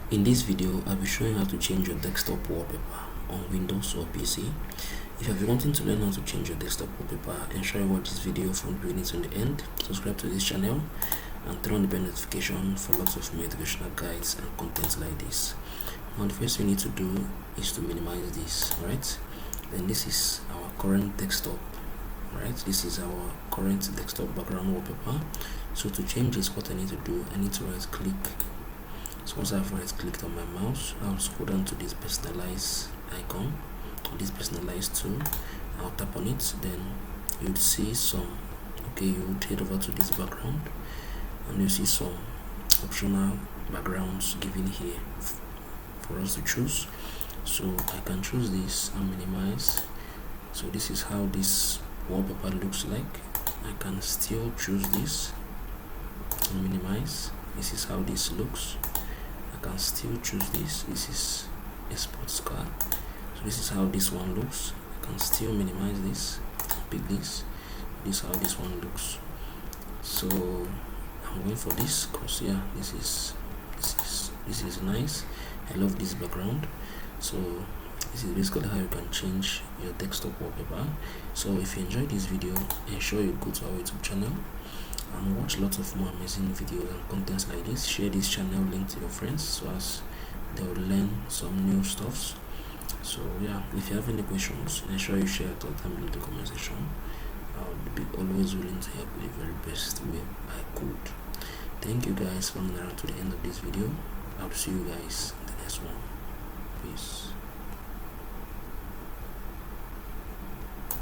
In this video, I'll be showing how to change your desktop wallpaper on Windows or PC. If you've been wanting to learn how to change your desktop wallpaper, ensure you watch this video from the beginning to the end. Subscribe to this channel and turn on the bell notification for lots of more educational guides and content like this. Now, the first thing you need to do is to minimize this, right? Then this is our current desktop, right? This is our current desktop background wallpaper. So to change this, what I need to do, I need to right click. So once I've right clicked on my mouse, I'll scroll down to this personalize icon, or this personalize tool. I'll tap on it, then you'd see some, you would head over to this background and you see some optional backgrounds given here for us to choose. So I can choose this and minimize. So this is how this wallpaper looks like. I can still choose this and minimize. This is how this looks. I can still choose this. This is a sports car. So this is how this one looks. I can still minimize this, pick this. This is how this one looks. So I'm going for this because this is nice. I love this background. So this is basically how you can change your desktop wallpaper. So if you enjoyed this video, ensure you go to our YouTube channel and watch lots of more amazing videos and contents like this. Share this channel link to your friends so as they will learn some new stuffs. So if you have any questions, ensure you share it all the time in the comment section. I would be always willing to help you the very best way I could. Thank you guys for coming around to the end of this video. I'll see you guys in the next one. Peace.